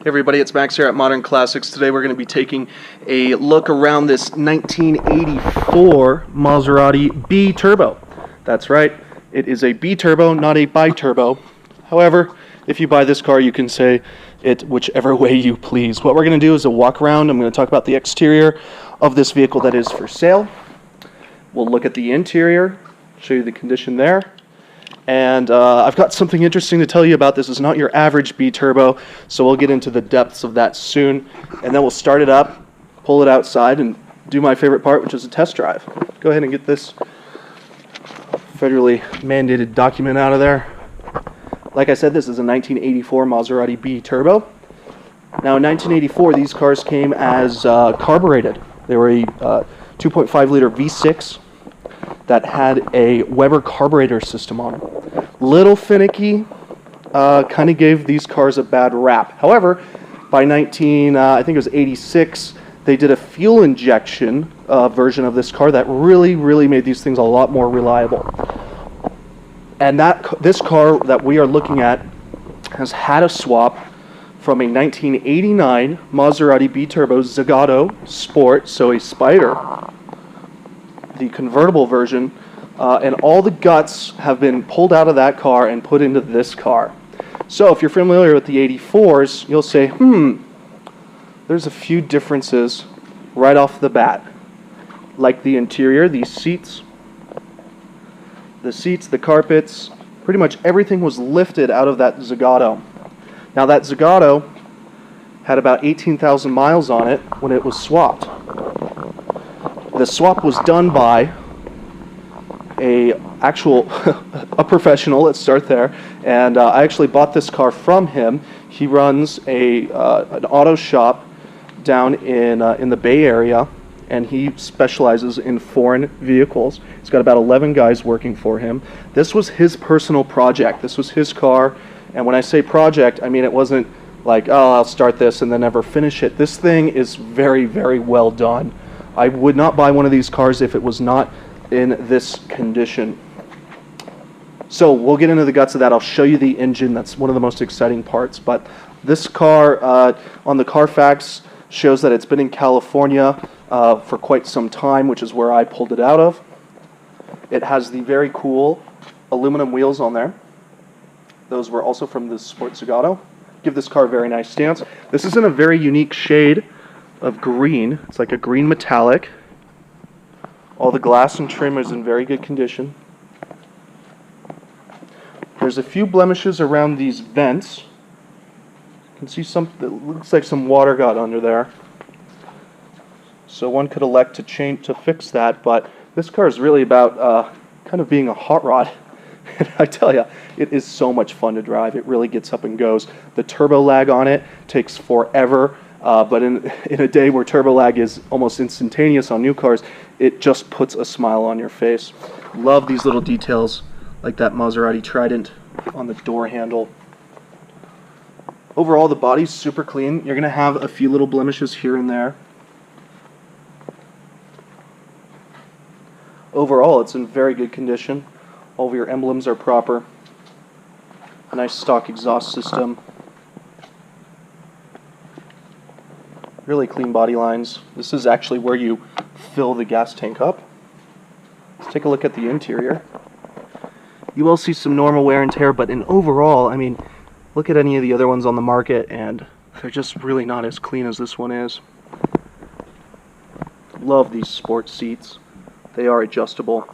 Hey everybody, it's Max here at Modern Classics. Today we're going to be taking a look around this 1984 Maserati Biturbo. That's right, it is a Biturbo, not a Biturbo. However, if you buy this car, you can say it whichever way you please. What we're going to do is a walk around. I'm going to talk about the exterior of this vehicle that is for sale. We'll look at the interior, show you the condition there. And I've got something interesting to tell you about. This is not your average Biturbo, so we'll get into the depths of that soon. And then we'll start it up, pull it outside, and do my favorite part, which is a test drive. Go ahead and get this federally mandated document out of there. Like I said, this is a 1984 Maserati Biturbo. Now, in 1984, these cars came as carbureted. They were a 2.5-liter V6 that had a Weber carburetor system on it. Little finicky, kind of gave these cars a bad rap. However, by I think it was 86, they did a fuel injection version of this car that really made these things a lot more reliable. And this car that we are looking at has had a swap from a 1989 Maserati Biturbo Zagato Sport, so a Spider, the convertible version, and all the guts have been pulled out of that car and put into this car. So if you're familiar with the 84s, you'll say, there's a few differences right off the bat. Like the interior, these seats, the carpets, pretty much everything was lifted out of that Zagato. Now that Zagato had about 18,000 miles on it when it was swapped. The swap was done by a professional. Let's start there. And I actually bought this car from him. He runs an auto shop down in the Bay Area, and he specializes in foreign vehicles. He's got about 11 guys working for him. This was his personal project. This was his car. And when I say project, I mean it wasn't like, oh, I'll start this and then never finish it. This thing is very well done. I would not buy one of these cars if it was not in this condition. So we'll get into the guts of that. I'll show you the engine. That's one of the most exciting parts. But this car on the Carfax shows that it's been in California for quite some time, which is where I pulled it out of. It has the very cool aluminum wheels on there. Those were also from the Sport Zagato. Give this car a very nice stance. This is in a very unique shade of green. It's like a green metallic. All the glass and trim is in very good condition. There's a few blemishes around these vents. You can see that looks like some water got under there. So one could elect to fix that, but this car is really about kind of being a hot rod. And I tell you, it is so much fun to drive. It really gets up and goes. The turbo lag on it takes forever. But in a day where turbo lag is almost instantaneous on new cars, it just puts a smile on your face. Love these little details, like that Maserati Trident on the door handle. Overall, the body's super clean. You're going to have a few little blemishes here and there. Overall, it's in very good condition. All of your emblems are proper. A nice stock exhaust system. Really clean body lines. This is actually where you fill the gas tank up. Let's take a look at the interior. You will see some normal wear and tear, but in overall, I mean, look at any of the other ones on the market, and they're just really not as clean as this one is. Love these sport seats. They are adjustable.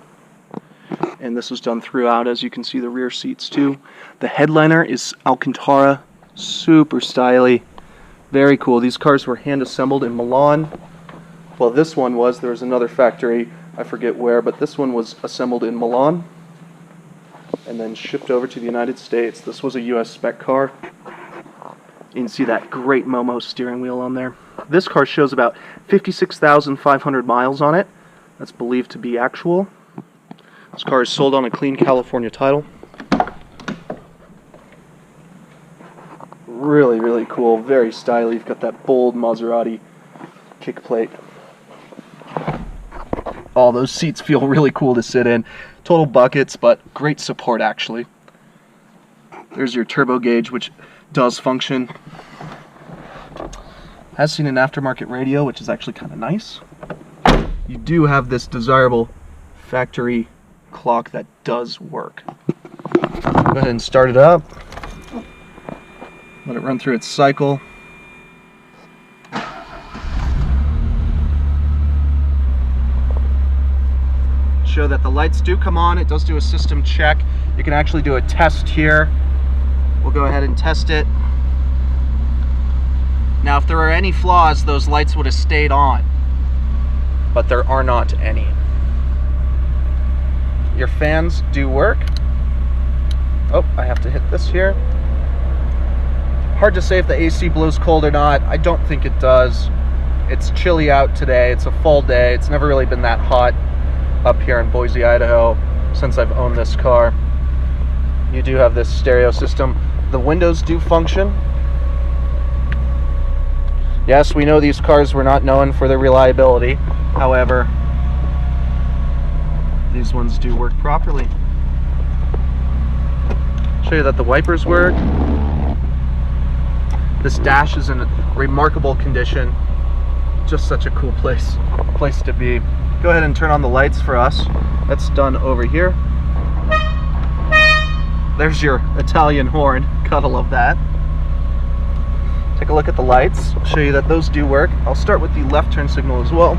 And this is done throughout, as you can see, the rear seats too. The headliner is Alcantara, super stylish. Very cool. These cars were hand-assembled in Milan. Well, this one was. There was another factory, I forget where, but this one was assembled in Milan and then shipped over to the United States. This was a U.S. spec car. You can see that great Momo steering wheel on there. This car shows about 56,500 miles on it. That's believed to be actual. This car is sold on a clean California title. Really cool, very stylish. You've got that bold Maserati kick plate. All those seats feel really cool to sit in. Total buckets, but great support actually. There's your turbo gauge, which does function. Has seen an aftermarket radio, which is actually kind of nice. You do have this desirable factory clock that does work. Go ahead and start it up. Let it run through its cycle. Show that the lights do come on. It does do a system check. You can actually do a test here. We'll go ahead and test it. Now, if there are any flaws, those lights would have stayed on, but there are not any. Your fans do work. Oh, I have to hit this here. Hard to say if the AC blows cold or not. I don't think it does. It's chilly out today. It's a fall day. It's never really been that hot up here in Boise, Idaho since I've owned this car. You do have this stereo system. The windows do function. Yes, we know these cars were not known for their reliability. However, these ones do work properly. Show you that the wipers work. This dash is in remarkable condition. Just such a cool place to be. Go ahead and turn on the lights for us. That's done over here. There's your Italian horn. Gotta love that. Take a look at the lights. I'll show you that those do work. I'll start with the left turn signal as well.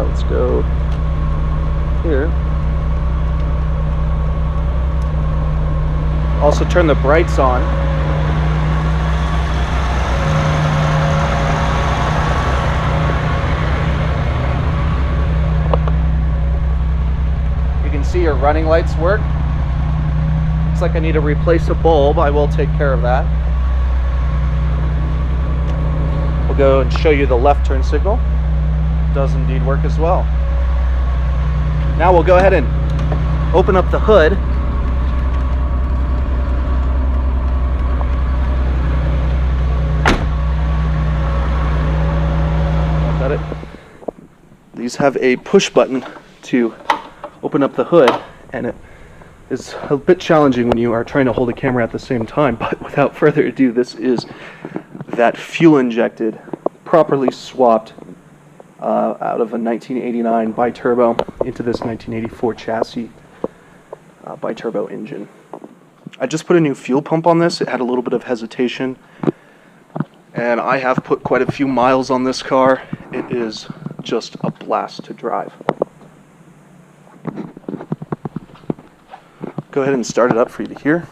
Let's go here. Also turn the brights on. You can see your running lights work. Looks like I need to replace a bulb. I will take care of that. We'll go and show you the left turn signal. Does indeed work as well. Now we'll go ahead and open up the hood. Got it. These have a push button to open up the hood, and it is a bit challenging when you are trying to hold a camera at the same time, but without further ado, this is that fuel injected, properly swapped out of a 1989 Biturbo into this 1984 chassis Biturbo engine. I just put a new fuel pump on this. It had a little bit of hesitation, and I have put quite a few miles on this car. It is just a blast to drive. Go ahead and start it up for you to hear.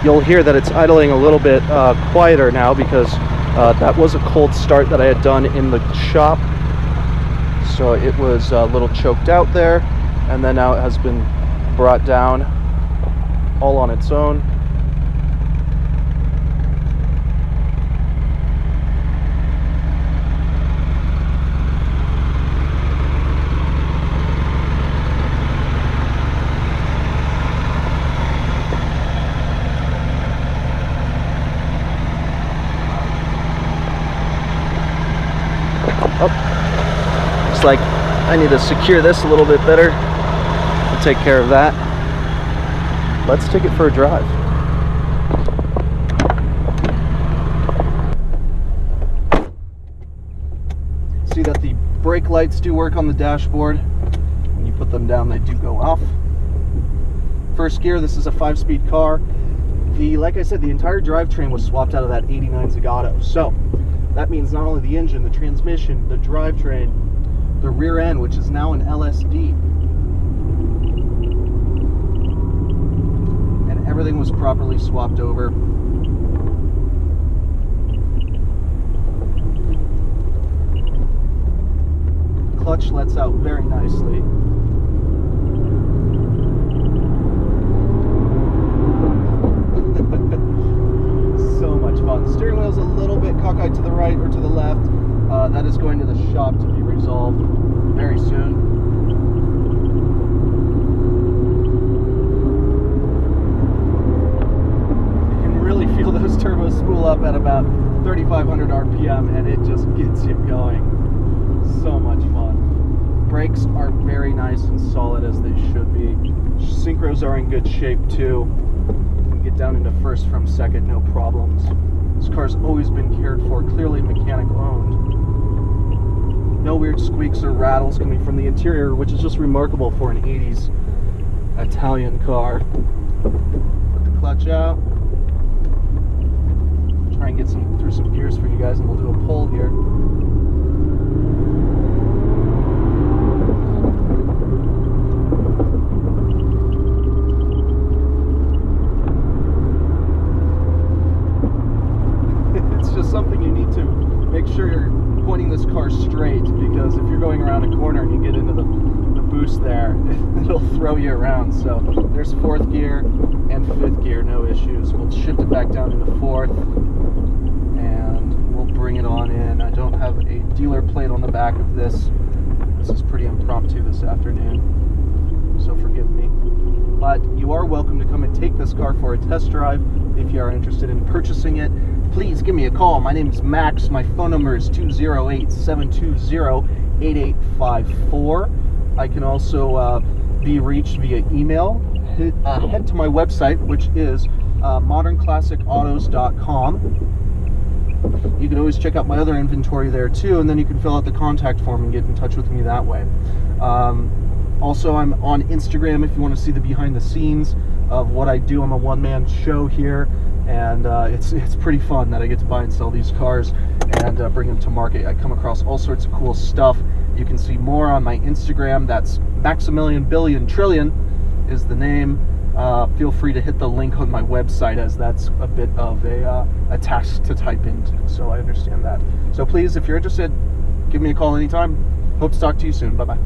You'll hear that it's idling a little bit quieter now because that was a cold start that I had done in the shop. So it was a little choked out there, and then now it has been brought down all on its own. Oh, looks like I need to secure this a little bit better. I'll take care of that. Let's take it for a drive. See that the brake lights do work on the dashboard. When you put them down, they do go off. First gear, this is a 5-speed car. If like I said, the entire drivetrain was swapped out of that 89 Zagato. So that means not only the engine, the transmission, the drivetrain, the rear end, which is now an LSD, and everything was properly swapped over. Clutch lets out very nicely. So much fun. The steering wheel's a little bit cockeyed to the right or to the left. That is going to the shop to be resolved very soon. You can really feel those turbos spool up at about 3,500 RPM, and it just gets you going. So much fun. Brakes are very nice and solid, as they should be. Synchros are in good shape too. You can get down into first from second, no problems. This car's always been cared for, clearly mechanic owned. No weird squeaks or rattles coming from the interior, which is just remarkable for an 80s Italian car. Put the clutch out. Try and get through some gears for you guys, and we'll do a pull here. Something you need to make sure you're pointing this car straight, because if you're going around a corner and you get into the boost there, it'll throw you around. So there's fourth gear and fifth gear, no issues. We'll shift it back down into fourth and we'll bring it on in. I don't have a dealer plate on the back of this. This is pretty impromptu this afternoon, so forgive me. But you are welcome to come and take this car for a test drive if you are interested in purchasing it. Please give me a call. My name is Max. My phone number is 208-720-8854. I can also be reached via email. Head to my website, which is modernclassicautos.com. You can always check out my other inventory there too, and then you can fill out the contact form and get in touch with me that way. Also, I'm on Instagram if you want to see the behind the scenes of what I do. I'm a one-man show here, and it's pretty fun that I get to buy and sell these cars and bring them to market. I come across all sorts of cool stuff. You can see more on my Instagram. That's Maximilian Billion Trillion is the name. Feel free to hit the link on my website, as that's a bit of a task to type into, so I understand that. So please, if you're interested, give me a call anytime. Hope to talk to you soon. Bye-bye.